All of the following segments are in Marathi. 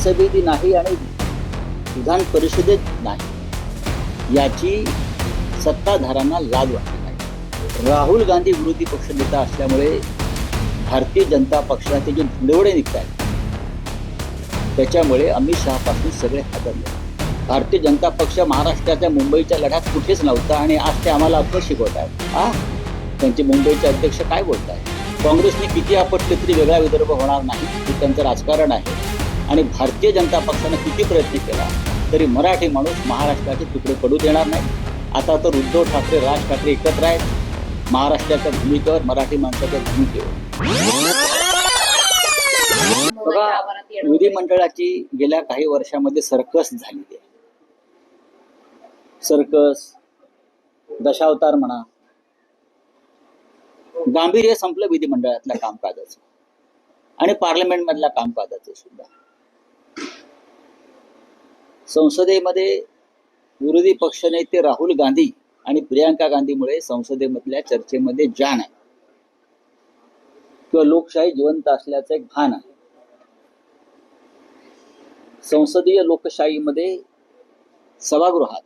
विधानसभेत नाही आणि विधान परिषदेत नाही याची सत्ताधाऱ्यांना लाज वाटली नाही. राहुल गांधी विरोधी पक्षनेता असल्यामुळे भारतीय जनता पक्षाचे जे धुंदवडे निघत आहेत त्याच्यामुळे अमित शहापासून सगळे हादरले. भारतीय जनता पक्ष महाराष्ट्राच्या मुंबईच्या लढ्यात कुठेच नव्हता आणि आज ते आम्हाला अफवा शिकवत आहेत. त्यांचे मुंबईचे अध्यक्ष काय बोलत आहेत? काँग्रेसने किती आपटले तरी वेगळा विदर्भ होणार नाही हे त्यांचं राजकारण आहे. आणि भारतीय जनता पक्षाने किती प्रयत्न केला तरी मराठी माणूस महाराष्ट्राचे तुकडे पडू देणार नाही. आता तर उद्धव ठाकरे राज ठाकरे एकत्र आहेत महाराष्ट्राच्या भूमिकेवर, मराठी माणसाच्या भूमिकेवर. बघा, विधिमंडळाची गेल्या काही वर्षामध्ये सर्कस झालेली आहे. सर्कस, दशावतार म्हणा, गांभीर्य संपलं विधिमंडळातल्या कामकाजाचं आणि पार्लमेंट मधल्या कामकाजाचं सुद्धा. संसदेमध्ये विरोधी पक्षनेते राहुल गांधी आणि प्रियंका गांधीमुळे संसदेमधल्या चर्चेमध्ये जान आहे किंवा लोकशाही जिवंत असल्याचं एक भान आहे. संसदीय लोकशाहीमध्ये सभागृहात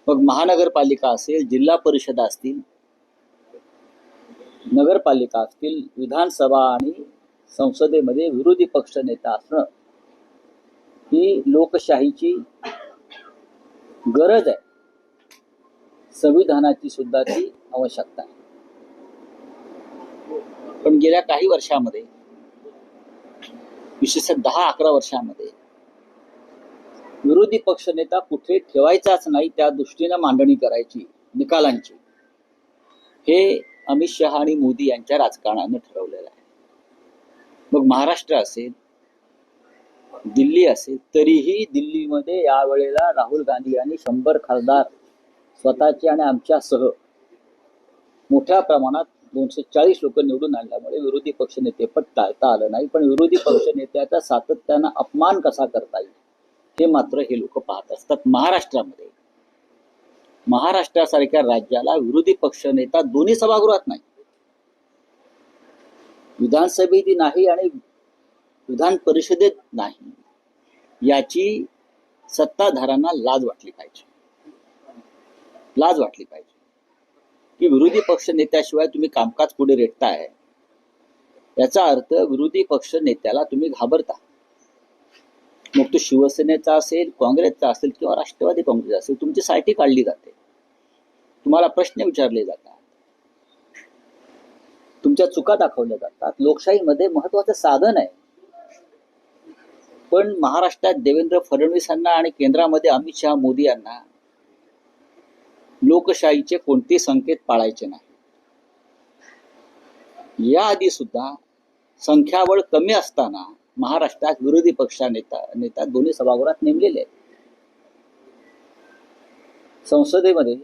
मग महानगरपालिका असेल, जिल्हा परिषद असतील, नगरपालिका असतील, विधानसभा आणि संसदेमध्ये विरोधी पक्ष नेता असणं ही लोकशाहीची गरज आहे. संविधानाची सुद्धा ती आवश्यकता आहे. पण गेल्या काही वर्षामध्ये, विशेषतः 10-11 वर्षामध्ये विरोधी पक्षनेता कुठे ठेवायचाच नाही त्या दृष्टीने मांडणी करायची निकालांची, हे अमित शहा आणि मोदी यांच्या राजकारणाने ठरवलेलं आहे. मग महाराष्ट्र असेल, दिल्ली असेल, तरीही दिल्लीमध्ये यावेळेला राहुल गांधी यांनी 100 खासदार स्वतःचे आणि आमच्यासह मोठ्या प्रमाणात 240 लोक निवडून आणल्यामुळे विरोधी पक्षनेतेपद टाळता आलं नाही. पण विरोधी पक्षनेत्याचा सातत्यानं अपमान कसा करता येईल हे मात्र हे लोक पाहत असतात. महाराष्ट्रासारख्या राज्याला विरोधी पक्षनेता दोन्ही सभागृहात नाही, विधानसभेत नाही आणि विधान परिषदेत नाही याची सत्ताधाऱ्यांना लाज वाटली पाहिजे. लाज वाटली पाहिजे की विरोधी पक्ष नेत्याशिवाय तुम्ही कामकाज पुढे रेटताय, याचा अर्थ विरोधी पक्ष नेत्याला तुम्ही घाबरता. मग तो शिवसेनेचा असेल, काँग्रेसचा असेल किंवा राष्ट्रवादी काँग्रेस असेल, तुमची सायटी काढली जाते, तुम्हाला प्रश्न विचारले जातात, तुमच्या चुका दाखवल्या जातात. लोकशाहीमध्ये महत्वाचं साधन आहे. पण महाराष्ट्रात देवेंद्र फडणवीसांना आणि केंद्रामध्ये अमित शहा मोदी यांना लोकशाहीचे कोणते संकेत पाळायचे नाही. याआधी सुद्धा संख्याबळ कमी असताना महाराष्ट्रात विरोधी पक्ष नेता दोन्ही सभागृहात नेमलेले आहेत. संसदेमध्ये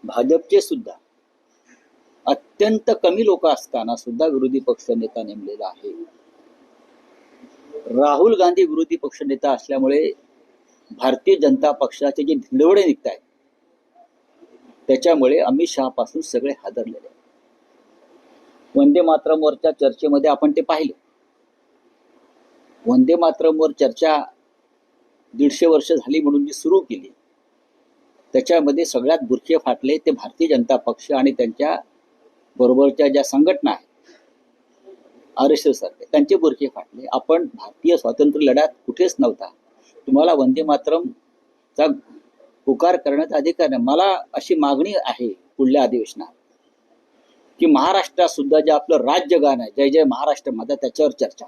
भाजपचे सुद्धा अत्यंत कमी लोक असताना सुद्धा विरोधी पक्ष नेता नेमलेला आहे. राहुल गांधी विरोधी पक्ष नेता असल्यामुळे भारतीय जनता पक्षाचे जे धुंदवडे निघत आहेत त्याच्यामुळे अमित शहापासून सगळे हादरलेले. वंदे मातरमवरच्या चर्चेमध्ये आपण ते पाहिलं. वंदे मातरमवर चर्चा 150 वर्ष झाली म्हणून जी सुरू केली त्याच्यामध्ये सगळ्यात बुरखे फाटले ते भारतीय जनता पक्ष आणि त्यांच्या बरोबरच्या ज्या संघटना आहेत, RSS सारखे, त्यांचे बुरखे फाटले. आपण भारतीय स्वातंत्र्य लढ्यात कुठेच नव्हता, तुम्हाला वंदे मातरमचा पुकार करण्याचा अधिकार नाही. मला अशी मागणी आहे पुढल्या अधिवेशनात की महाराष्ट्रात सुद्धा जे आपलं राज्यगान आहे, जय जय महाराष्ट्र मध्ये, त्याच्यावर चर्चा.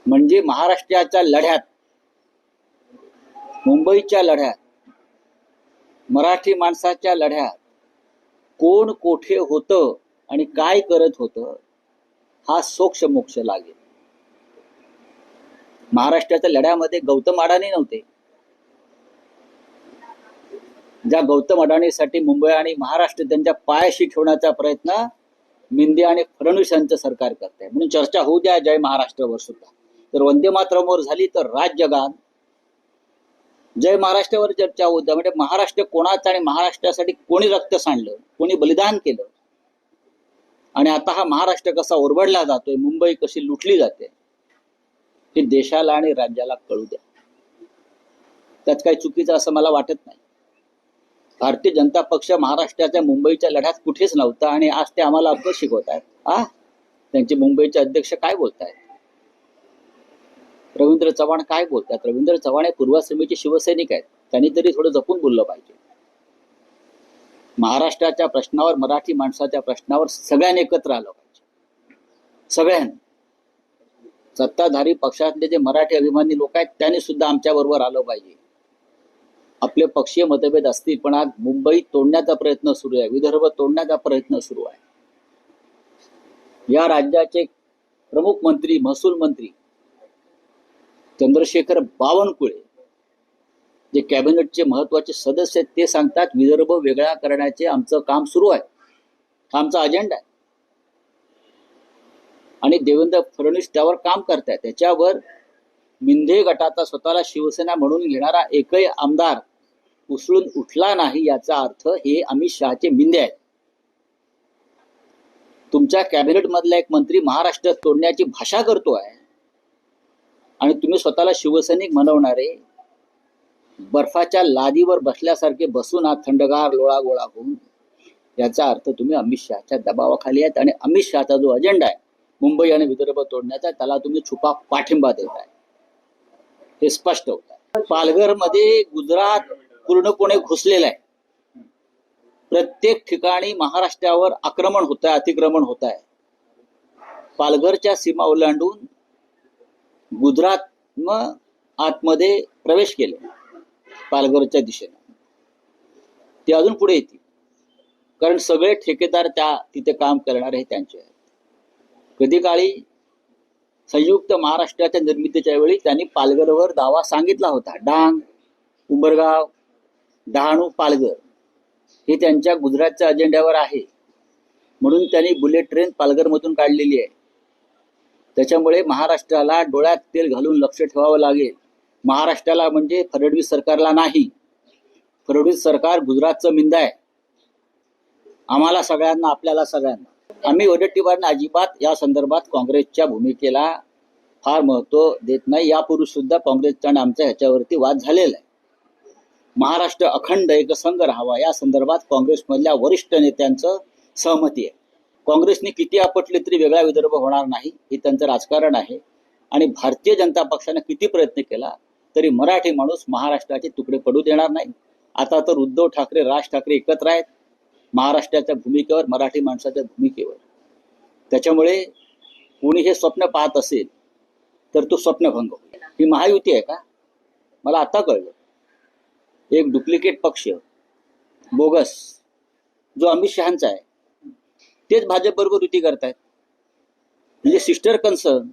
म्हणजे महाराष्ट्राच्या लढ्यात, मुंबईच्या लढ्यात, मराठी माणसाच्या लढ्यात कोण कोठे होतं आणि काय करत होतं हा सोक्ष मोक्ष लागेल. महाराष्ट्राच्या लढ्यामध्ये गौतम अडाणी नव्हते. ज्या गौतम अडाणीसाठी मुंबई आणि महाराष्ट्र त्यांच्या पायाशी ठेवण्याचा प्रयत्न मिंदे आणि फडणवीस यांचं सरकार करते. म्हणून चर्चा होऊ द्या जय महाराष्ट्रावर सुद्धा. तर वंदे मातरमवर झाली तर राज्यगान, जय महाराष्ट्रावर चर्चा होऊ द्या. म्हणजे महाराष्ट्र कोणाचा आणि महाराष्ट्रासाठी कोणी रक्त सांडलं, कोणी बलिदान केलं आणि आता हा महाराष्ट्र कसा ओरबडला जातोय, मुंबई कशी लुटली जाते, हे देशाला आणि राज्याला कळू द्या. त्यात काही चुकीचं असं मला वाटत नाही. भारतीय जनता पक्ष महाराष्ट्राच्या मुंबईच्या लढ्यात कुठेच नव्हता आणि आज ते आम्हाला अक्कल शिकवत आहेत. त्यांचे मुंबईचे अध्यक्ष काय बोलतायत, रवींद्र चव्हाण काय बोलतात. रवींद्र चव्हाण हे पूर्वाश्रमीचे शिवसैनिक आहेत. त्यांनी तरी थोडं जपून बोललं पाहिजे. महाराष्ट्राच्या प्रश्नावर, मराठी माणसाच्या प्रश्नावर सगळ्यांनी एकत्र आलं पाहिजे. सगळ्यांनी, सत्ताधारी पक्षातले जे मराठी अभिमानी लोक आहेत त्यांनी सुद्धा आमच्या बरोबर आलं पाहिजे. आपले पक्षीय मतभेद असतील, पण आज मुंबई तोडण्याचा प्रयत्न सुरू आहे, विदर्भ तोडण्याचा प्रयत्न सुरू आहे. या राज्याचे प्रमुख मंत्री, महसूल मंत्री चंद्रशेखर बावनकुळे, जे कॅबिनेटचे महत्वाचे सदस्य आहेत, ते सांगतात विदर्भ वेगळा करण्याचे आमचं काम सुरू आहे, आमचा अजेंडा आहे. आणि देवेंद्र फडणवीस त्यावर काम करतायत. त्याच्यावर मिंधे गटाचा स्वतःला शिवसेना म्हणून घेणारा एकही आमदार उसळून उठला नाही. याचा अर्थ हे अमित शहाचे मिंधे आहेत. तुमच्या कॅबिनेट मधला एक मंत्री महाराष्ट्र तोडण्याची भाषा करतोय आणि तुम्ही स्वतःला शिवसैनिक म्हणवणारे बर्फाच्या लादीवर बसल्यासारखे बसून आज थंडगार लोळागोळा होऊन, याचा अर्थ तुम्ही अमित शहाच्या दबावाखाली आहेत आणि अमित शहाचा जो अजेंडा आहे मुंबई आणि विदर्भ तोडण्याचा, त्याला तुम्ही छुपा पाठिंबा देत आहे. हे स्पष्ट होत आहे. पालघरमध्ये गुजरात पूर्णपणे घुसलेलं आहे. प्रत्येक ठिकाणी महाराष्ट्रावर आक्रमण होत आहे, अतिक्रमण होत आहे. पालघरच्या सीमा ओलांडून गुजरात आतमध्ये प्रवेश केले पालघरच्या दिशेने. ते अजून पुढे येतील, कारण सगळे ठेकेदार तिथे काम करणारे हे त्यांचे आहेत. कधी काळी संयुक्त महाराष्ट्राच्या निर्मितीच्या वेळी त्यांनी पालघरवर दावा सांगितला होता. डांग, उंबरगाव, डहाणू, पालघर हे त्यांच्या गुजरातच्या अजेंड्यावर आहे, म्हणून त्यांनी बुलेट ट्रेन पालघरमधून काढलेली आहे. त्याच्यामुळे महाराष्ट्राला डोळ्यात तेल घालून लक्ष ठेवावं लागेल. महाराष्ट्राला म्हणजे फडणवीस सरकारला नाही. फडणवीस सरकार गुजरातचं मिंद आहे. आम्हाला सगळ्यांना, आपल्याला सगळ्यांना. आम्ही वडेट्टीवारांना अजिबात या संदर्भात काँग्रेसच्या भूमिकेला फार महत्व देत नाही. यापूर्वी सुद्धा काँग्रेसचा आणि आमचा ह्याच्यावरती वाद झालेला आहे. महाराष्ट्र अखंड एकसंघ राहावा या संदर्भात काँग्रेसमधल्या वरिष्ठ नेत्यांचं सहमती आहे. काँग्रेसने किती आपटले तरी वेगळा विदर्भ होणार नाही, हे त्यांचं राजकारण आहे. आणि भारतीय जनता पक्षाने किती प्रयत्न केला तरी मराठी माणूस महाराष्ट्राचे तुकडे पडू देणार नाही. आता तर उद्धव ठाकरे, राज ठाकरे एकत्र आहेत महाराष्ट्राच्या भूमिकेवर, मराठी माणसाच्या भूमिकेवर. त्याच्यामुळे कोणी हे स्वप्न पाहत असेल तर तो स्वप्नभंग होईल. ही महायुती आहे का? मला आता कळलं. एक डुप्लिकेट पक्ष, बोगस, जो अमित शहांचा आहे, तेच भाजप बरोबर युती करतायत. म्हणजे सिस्टर कन्सर्न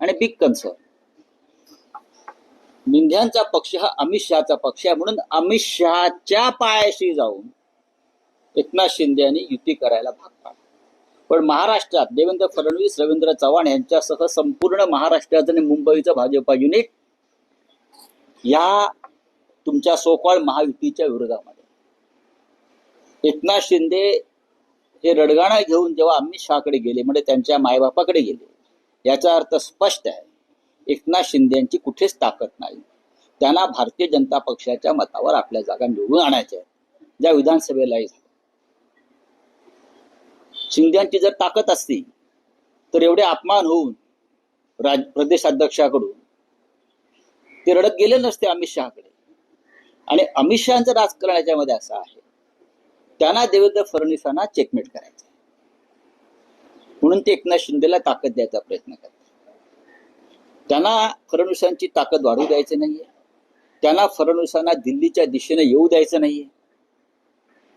आणि बिग कन्सर्न. मिंध्यांचा पक्ष हा अमित शहाचा पक्ष आहे, म्हणून अमित शहाच्या पायाशी जाऊन एकनाथ शिंदे यांनी युती करायला भाग पाडला. पण महाराष्ट्रात देवेंद्र फडणवीस, रवींद्र चव्हाण यांच्यासह संपूर्ण महाराष्ट्राचं आणि मुंबईचं भाजपा युनिट या तुमच्या सोकॉल महायुतीच्या विरोधामध्ये. एकनाथ शिंदे हे रडगाणा घेऊन जेव्हा अमित शहाकडे गेले, म्हणजे त्यांच्या मायबापाकडे गेले, याचा अर्थ स्पष्ट आहे, एकनाथ शिंदे यांची कुठेच ताकद नाही. त्यांना भारतीय जनता पक्षाच्या मतावर आपल्या जागा निवडून आणायच्या आहेत, ज्या विधानसभेलाही झाल्या. शिंदेची जर ताकद असती तर एवढे अपमान होऊन प्रदेशाध्यक्षाकडून ते रडत गेले नसते अमित शहाकडे. आणि अमित शहाचं राजकारण याच्यामध्ये असं आहे, त्यांना देवेंद्र फडणवीसांना चेकमेट करायचं, म्हणून ते एकनाथ शिंदेला ताकद द्यायचा प्रयत्न करतात. त्यांना फडणवीसांची ताकद वाढू द्यायची नाहीये. त्यांना फडणवीसांना दिल्लीच्या दिशेने येऊ द्यायचं नाहीये.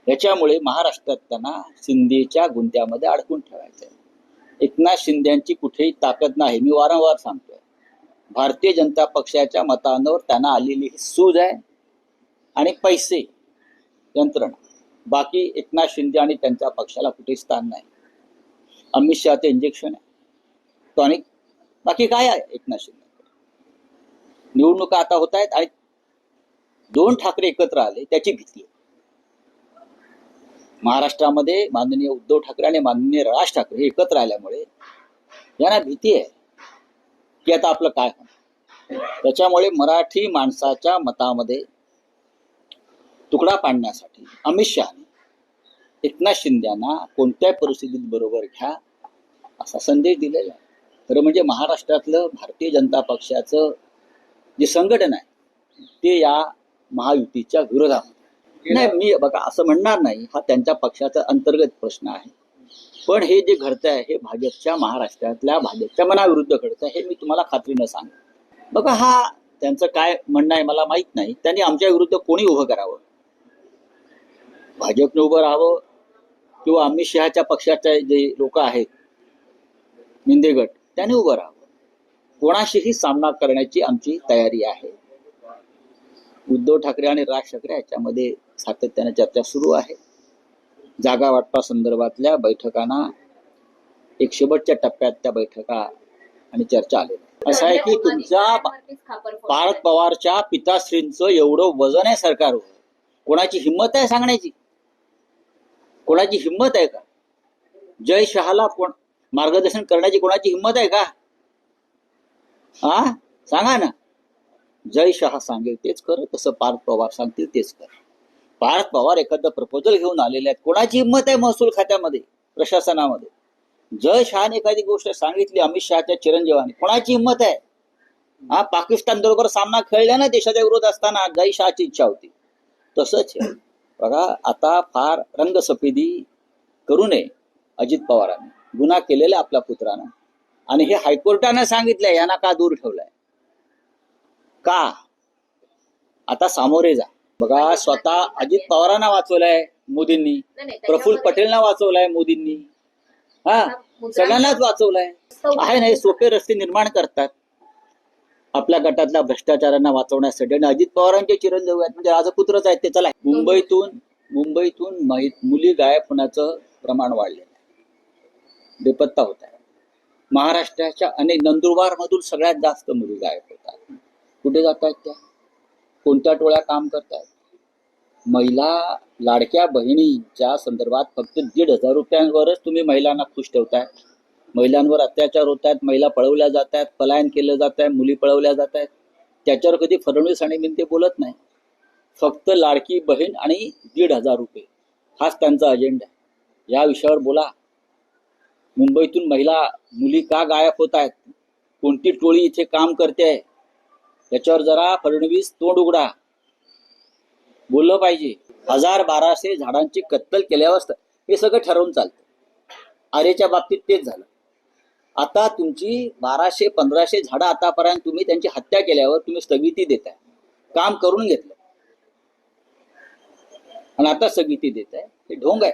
याच्यामुळे महाराष्ट्रात त्यांना शिंदेच्या गुंत्यामध्ये अडकून ठेवायचं आहे. एकनाथ शिंदेची कुठेही ताकद नाही. मी वारंवार सांगतोय, भारतीय जनता पक्षाच्या मतांवर त्यांना आलेली ही सूज आहे आणि पैसे, यंत्रणा. बाकी एकनाथ शिंदे आणि त्यांच्या पक्षाला कुठेही स्थान नाही. अमित शहाचे इंजेक्शन आहे, टॉनिक. बाकी काय आहे एकनाथ शिंदे? निवडणुका आता होत आहेत आणि दोन ठाकरे एकत्र आले, त्याची भीती आहे महाराष्ट्रामध्ये. माननीय उद्धव ठाकरे आणि माननीय राज ठाकरे हे एकत्र आल्यामुळे यांना भीती आहे की आता आपलं काय होणार. त्याच्यामुळे मराठी माणसाच्या मतामध्ये तुकडा पाडण्यासाठी अमित शहाने एकनाथ शिंदेना कोणत्याही परिस्थितीत बरोबर घ्या असा संदेश दिलेला आहे. खरं म्हणजे महाराष्ट्रातलं भारतीय जनता पक्षाचं जे संघटन आहे ते या महायुतीच्या विरोधामध्ये नाही. मी बघा असं म्हणणार नाही, हा त्यांच्या पक्षाचा अंतर्गत प्रश्न आहे. पण हे जे घडतं आहे हे भाजपच्या महाराष्ट्रातल्या भाजपच्या मनाविरुद्ध घडतं आहे, हे मी तुम्हाला खात्रीनं सांगतो. बघा हा त्यांचं काय म्हणणं आहे मला माहित नाही. त्यांनी आमच्या विरुद्ध कोणी उभं करावं, भाजपने उभं राहावं किंवा अमित शहाच्या पक्षाचे जे लोक आहेत मिंदे गट त्यांनी उभं राहावं. कोणाशीही सामना करण्याची आमची तयारी आहे. उद्धव ठाकरे आणि राज ठाकरे याच्यामध्ये सातत्याने चर्चा सुरू आहे. जागा वाटपा संदर्भातल्या बैठकांना एक शेवटच्या टप्प्यात त्या बैठका आणि चर्चा आलेल्या. असं आहे की तुमच्या पार्थ पवारच्या पिताश्रींचं एवढं वजन आहे सरकारवर, कोणाची हिंमत आहे सांगण्याची? कोणाची हिंमत आहे का? जय शहाला कोण मार्गदर्शन करण्याची कोणाची हिंमत आहे का? हा सांगा ना. जय शहा सांगेल तेच कर, तसं पार्थ पवार सांगतील तेच कर. पार्थ पवार एखादं प्रपोजल घेऊन आलेले आहेत, कोणाची हिंमत आहे महसूल खात्यामध्ये प्रशासनामध्ये? जय शहाने एखादी गोष्ट सांगितली अमित शहाच्या चिरंजीवाने, कोणाची हिंमत आहे? हा पाकिस्तान बरोबर सामना खेळला ना देशाच्या विरोध असताना, जय शहाची इच्छा होती. तसंच बघा आता फार रंगसफेदी करू नये अजित पवारांनी, गुन्हा केलेला आपल्या पुत्रानं, आणि हे हायकोर्टानं सांगितलंय यांना का दूर ठेवलाय का? आता सामोरे जा. बघा स्वतः अजित पवारांना वाचवलंय मोदींनी, प्रफुल्ल पटेलना वाचवलंय मोदींनी, हा सगळ्यांनाच वाचवलंय. आहे ना, सोपे रस्ते निर्माण करतात आपल्या गटातल्या भ्रष्टाचारांना वाचवण्यासाठी. आणि अजित पवारांचे चिरंजीव आहेत म्हणजे राजपुत्रच आहेत ते. चला, मुंबईतून मुली गायब होण्याचं प्रमाण वाढलेलं आहे, बेपत्ता होत आहे. महाराष्ट्राच्या अनेक नंदुरबार मधून सगळ्यात जास्त मुली गायब होतात. कुठे जात आहेत त्या? कोणत्या टोळ्या काम करतायत? महिला लाडक्या बहिणीच्या संदर्भात फक्त 1,500 रुपयांवरच तुम्ही महिलांना खुश ठेवताय. महिलांवर अत्याचार होत आहेत, महिला पळवल्या जात आहेत, पलायन केलं जात आहे, मुली पळवल्या जात आहेत. त्याच्यावर कधी फडणवीस आणि मिंदे बोलत नाही. फक्त लाडकी बहीण आणि 1,500 रुपये हाच त्यांचा अजेंडा आहे. या विषयावर बोला. मुंबईतून मुली का गायब होत आहेत, कोणती टोळी इथे काम करते आहे, याच्यावर जरा फडणवीस तोंड उघडा, बोललं पाहिजे. 1,000-1,200 झाडांची कत्तल केल्यावर हे सगळं ठरवून चालतं. आरेच्या बाबतीत तेच झालं. आता तुमची 1,200-1,500 झाडं आतापर्यंत तुम्ही त्यांची हत्या केल्यावर तुम्ही स्थगिती देताय. काम करून घेतलं आणि आता स्थगिती देताय, हे ढोंग आहे.